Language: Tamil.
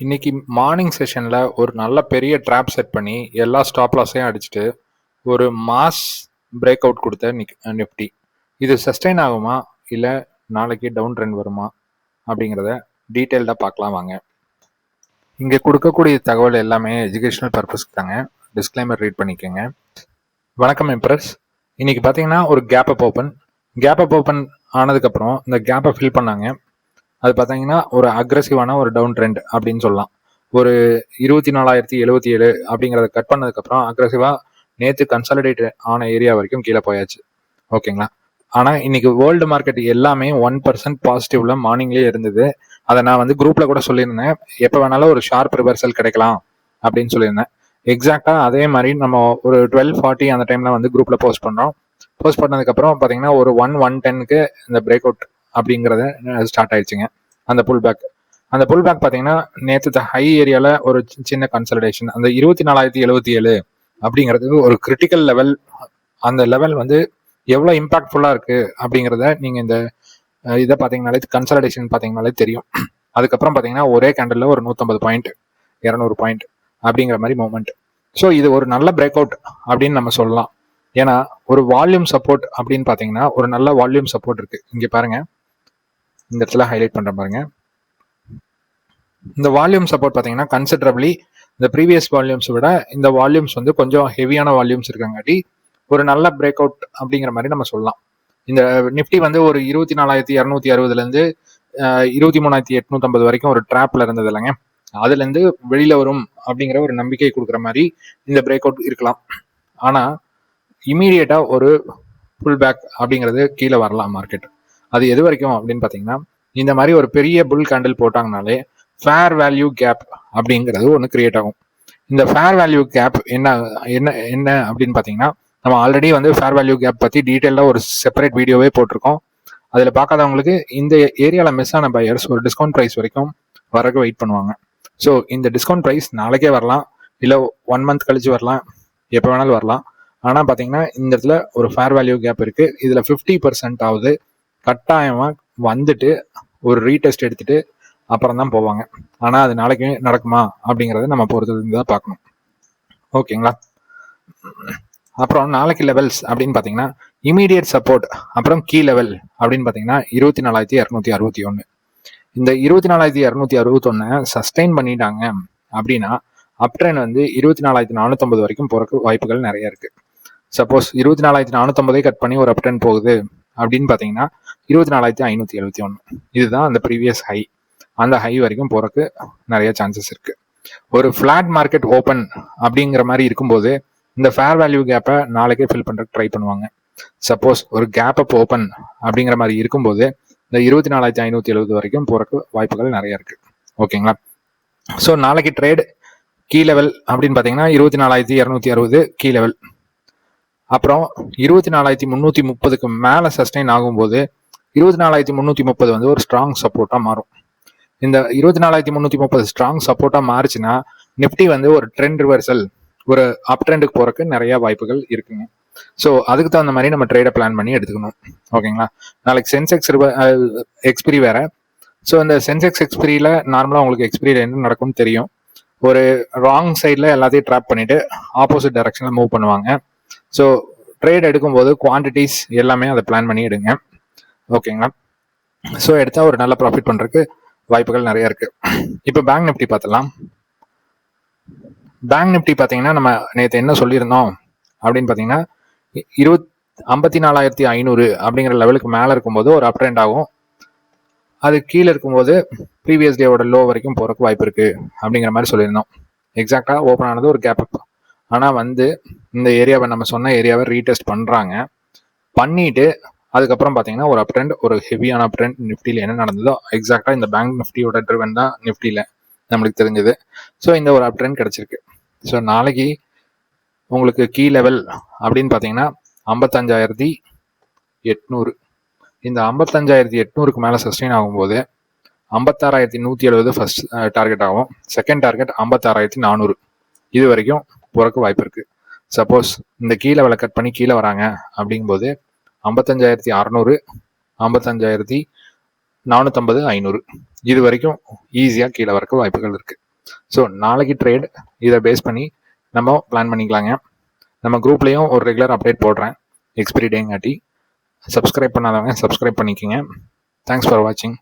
இன்னைக்கு மார்னிங் செஷன்ல ஒரு நல்ல பெரிய ட்ராப் செட் பண்ணி எல்லா ஸ்டாப் லாஸையும் அடிச்சுட்டு ஒரு மாஸ் பிரேக் அவுட் கொடுத்த நிஃப்டி. இது சஸ்டெயின் ஆகுமா இல்லை நாளைக்கு டவுன் ட்ரெண்ட் வருமா அப்படிங்கிறத டீட்டெயில்டாக பார்க்கலாம் வாங்க. இங்கே கொடுக்கக்கூடிய தகவல் எல்லாமே எஜுகேஷனல் பர்பஸ்க்கு தாங்க. டிஸ்க்ளைமர் ரீட் பண்ணிக்கோங்க. வணக்கம் இம்ப்ரெஸ். இன்னைக்கு பார்த்தீங்கன்னா ஒரு கேப் அப் ஓப்பன் ஆனதுக்கப்புறம் இந்த கேப்பை ஃபில் பண்ணாங்க. அது பார்த்தீங்கன்னா ஒரு அக்ரெசிவான ஒரு டவுன் ட்ரெண்ட் அப்படின்னு சொல்லலாம். ஒரு 24,077 அப்படிங்கிறத கட் பண்ணதுக்கப்புறம் அக்ரெசிவாக நேற்று கன்சாலிடேட் ஆன ஏரியா வரைக்கும் கீழே போயாச்சு. ஓகேங்களா. ஆனால் இன்னைக்கு வேர்ல்டு மார்க்கெட் எல்லாமே 1% பாசிட்டிவ்ல மார்னிங்லேயே இருந்தது. அதை நான் வந்து குரூப்ல கூட சொல்லியிருந்தேன், எப்போ வேணாலும் ஒரு ஷார்ப் ரிவர்சல் கிடைக்கலாம் அப்படின்னு சொல்லியிருந்தேன். எக்ஸாக்டா அதே மாதிரி நம்ம ஒரு 12:40 அந்த டைம்ல வந்து குரூப்ல போஸ்ட் பண்ணோம். போஸ்ட் பண்ணதுக்கப்புறம் பார்த்தீங்கன்னா ஒரு 110க்கு இந்த பிரேக் அவுட் அப்படிங்கிறத ஸ்டார்ட் ஆயிடுச்சுங்க. அந்த புல் பேக் பார்த்தீங்கன்னா நேற்று ஹை ஏரியாவில் ஒரு சின்ன கன்சல்டேஷன். அந்த 24,077 அப்படிங்கிறது ஒரு கிரிட்டிக்கல் லெவல். அந்த லெவல் வந்து எவ்வளோ இம்பாக்ட்ஃபுல்லாக இருக்கு அப்படிங்கிறத நீங்கள் இந்த இதை பார்த்தீங்கனாலே கன்சல்டேஷன் பார்த்தீங்கனாலே தெரியும். அதுக்கப்புறம் பார்த்தீங்கன்னா ஒரே கேண்டலில் ஒரு 150 பாயிண்ட் 200 பாயிண்ட் அப்படிங்கிற மாதிரி மூவ்மெண்ட். ஸோ இது ஒரு நல்ல பிரேக் அவுட் அப்படின்னு நம்ம சொல்லலாம். ஏன்னா ஒரு வால்யூம் சப்போர்ட் அப்படின்னு பார்த்தீங்கன்னா ஒரு நல்ல வால்யூம் சப்போர்ட் இருக்கு. இங்கே பாருங்க, இந்த இடத்துல ஹைலைட் பண்ற பாருங்க. இந்த வால்யூம் சப்போர்ட் பார்த்தீங்கன்னா கன்சிடரபிளி இந்த ப்ரீவியஸ் வால்யூம்ஸ் விட இந்த வால்யூம்ஸ் வந்து கொஞ்சம் ஹெவியான வால்யூம்ஸ் இருக்காங்காட்டி ஒரு நல்ல பிரேக் அவுட் அப்படிங்கிற மாதிரி நம்ம சொல்லலாம். இந்த நிஃப்டி வந்து ஒரு 24,260 23,850 வரைக்கும் ஒரு ட்ராப்ல இருந்தது இல்லைங்க. அதுல இருந்து வெளியில வரும் அப்படிங்கிற ஒரு நம்பிக்கை கொடுக்குற மாதிரி இந்த பிரேக் அவுட் இருக்கலாம். ஆனா இமீடியட்டா ஒரு புல் பேக் அப்படிங்கிறது கீழே வரலாம் மார்க்கெட். அது எது வரைக்கும் அப்படின்னு பார்த்தீங்கன்னா, இந்த மாதிரி ஒரு பெரிய புல் கேண்டில் போட்டாங்கனாலே ஃபேர் வேல்யூ கேப் அப்படிங்கிறது ஒன்று கிரியேட் ஆகும். இந்த ஃபேர் வேல்யூ கேப் என்ன என்ன என்ன அப்படின்னு பார்த்தீங்கன்னா, நம்ம ஆல்ரெடி வந்து ஃபேர் வேல்யூ கேப் பற்றி டீட்டெயிலாக ஒரு செப்பரேட் வீடியோவே போட்டிருக்கோம். அதில் பார்க்காதவங்களுக்கு இந்த ஏரியாவில் மிஸ் ஆன பையர்ஸ் ஒரு டிஸ்கவுண்ட் ப்ரைஸ் வரைக்கும் வரக்கு வெயிட் பண்ணுவாங்க. ஸோ இந்த டிஸ்கவுண்ட் ப்ரைஸ் நாளைக்கே வரலாம், இல்லை 1 மந்த் கழிச்சு வரலாம், எப்போ வேணாலும் வரலாம். ஆனால் பார்த்தீங்கன்னா இந்த இடத்துல ஒரு ஃபேர் வேல்யூ கேப் இருக்கு. இதில் 50% ஆகுது கட்டாயமாக வந்துட்டு ஒரு ரீடெஸ்ட் எடுத்துட்டு அப்புறம் தான் போவாங்க. ஆனால் அது நாளைக்கு நடக்குமா அப்படிங்கிறத நம்ம பொறுத்து தான் பார்க்கணும். ஓகேங்களா. அப்புறம் நாளைக்கு லெவல்ஸ் அப்படின்னு பார்த்தீங்கன்னா இமீடியட் சப்போர்ட் அப்புறம் கீ லெவல் அப்படின்னு பார்த்தீங்கன்னா 24,261. இந்த 24,261 சஸ்டெயின் பண்ணிட்டாங்க அப்படின்னா அப்ட்ரெண்ட் வந்து 24,450 வரைக்கும் போறதுக்கு வாய்ப்புகள் நிறைய இருக்கு. சப்போஸ் 24,450 கட் பண்ணி ஒரு அப்ட்ரெண்ட் போகுது அப்படின்னு பார்த்தீங்கன்னா 24,571 இதுதான் அந்த ப்ரீவியஸ் ஹை. அந்த ஹை வரைக்கும் போறதுக்கு நிறைய சான்சஸ் இருக்கு. ஒரு ஃபிளாட் மார்க்கெட் ஓப்பன் அப்படிங்கிற மாதிரி இருக்கும்போது இந்த ஃபேர் வேல்யூ கேப்பை நாளைக்கே ஃபில் பண்ணுறதுக்கு ட்ரை பண்ணுவாங்க. சப்போஸ் ஒரு கேப் அப் ஓப்பன் அப்படிங்கிற மாதிரி இருக்கும்போது இந்த 24,570 வரைக்கும் போறதுக்கு வாய்ப்புகள் நிறைய இருக்கு. ஓகேங்களா. ஸோ நாளைக்கு ட்ரேட் கீ லெவல் அப்படின்னு பார்த்தீங்கன்னா 24,260 கீ லெவல். அப்புறம் 24,330க்கு மேலே சஸ்டெயின் ஆகும்போது 24,330 வந்து ஒரு ஸ்ட்ராங் சப்போர்ட்டாக மாறும். இந்த 24,330 ஸ்ட்ராங் சப்போர்ட்டாக மாறுச்சுன்னா நிஃப்டி வந்து ஒரு ட்ரெண்ட் ரிவர்சல் ஒரு அப் ட்ரெண்டுக்கு போறதுக்கு நிறைய வாய்ப்புகள் இருக்குங்க. ஸோ அதுக்கு தகுந்த மாதிரி நம்ம ட்ரேடை பிளான் பண்ணி எடுத்துக்கணும். ஓகேங்களா. நாளைக்கு சென்செக்ஸ் எக்ஸ்பிரி வேற. ஸோ இந்த சென்செக்ஸ் எக்ஸ்பிரியில் நார்மலாக உங்களுக்கு எக்ஸ்பிரியில் என்ன நடக்கும்னு தெரியும். ஒரு ராங் சைடில் எல்லாத்தையும் ட்ராப் பண்ணிட்டு ஆப்போசிட் டைரக்ஷனில் மூவ் பண்ணுவாங்க. ஸோ ட்ரேட் எடுக்கும்போது குவான்டிட்டிஸ் எல்லாமே அதை பிளான் பண்ணி எடுங்க. ஓகேங்களா. ஸோ எடுத்தா ஒரு நல்ல ப்ராஃபிட் பண்ணுறதுக்கு வாய்ப்புகள் நிறைய இருக்கு. இப்போ பேங்க் நிஃப்டி பார்த்துலாம். பேங்க் நிஃப்டி பார்த்தீங்கன்னா நம்ம நேற்று என்ன சொல்லியிருந்தோம் அப்படின்னு பார்த்தீங்கன்னா 54,500 அப்படிங்கிற லெவலுக்கு மேலே இருக்கும்போது ஒரு அப் ட்ரெண்ட் ஆகும். அது கீழே இருக்கும்போது ப்ரீவியஸ் டேவோட லோ வரைக்கும் போறதுக்கு வாய்ப்பு இருக்கு அப்படிங்கிற மாதிரி சொல்லியிருந்தோம். எக்ஸாக்டா ஓப்பன் ஆனது ஒரு கேப் அப். ஆனால் வந்து இந்த ஏரியாவை நம்ம சொன்ன ஏரியாவை ரீடெஸ்ட் பண்ணுறாங்க. பண்ணிட்டு அதுக்கப்புறம் பார்த்தீங்கன்னா ஒரு அப் ட்ரெண்ட், ஒரு ஹெவியான அப் ட்ரெண்ட் நிஃப்டியில் என்ன நடந்ததோ எக்ஸாக்டாக இந்த பேங்க் நிஃப்டியோட ட்ரிவன் தான் நிஃப்டியில் நம்மளுக்கு தெரிஞ்சது. ஸோ இந்த ஒரு அப் ட்ரெண்ட் கிடைச்சிருக்கு. ஸோ நாளைக்கு உங்களுக்கு கீ லெவல் அப்படின்னு பார்த்தீங்கன்னா 55,800. இந்த 55,800க்கு மேலே சஸ்டெயின் ஆகும்போது 56,170 ஃபர்ஸ்ட் டார்கெட் ஆகும். செகண்ட் டார்கெட் 56,400 இது வரைக்கும் போறக்கு வாய்ப்பு இருக்கு. சப்போஸ் இந்த கீழே விலை கட் பண்ணி கீழே வராங்க அப்படிங்கும்போது 55,600 55,450 500 இது வரைக்கும் ஈஸியாக கீழே வரக்கு வாய்ப்புகள் இருக்கு. ஸோ நாளைக்கு ட்ரேட் இதை பேஸ் பண்ணி நம்ம பிளான் பண்ணிக்கலாங்க. நம்ம குரூப்லேயும் ஒரு ரெகுலர் அப்டேட் போடுறேன் எக்ஸ்பிரி டேங்காட்டி. சப்ஸ்கிரைப் பண்ணாதவங்க சப்ஸ்கிரைப் பண்ணிக்கோங்க. தேங்க்ஸ் ஃபார் வாட்சிங்.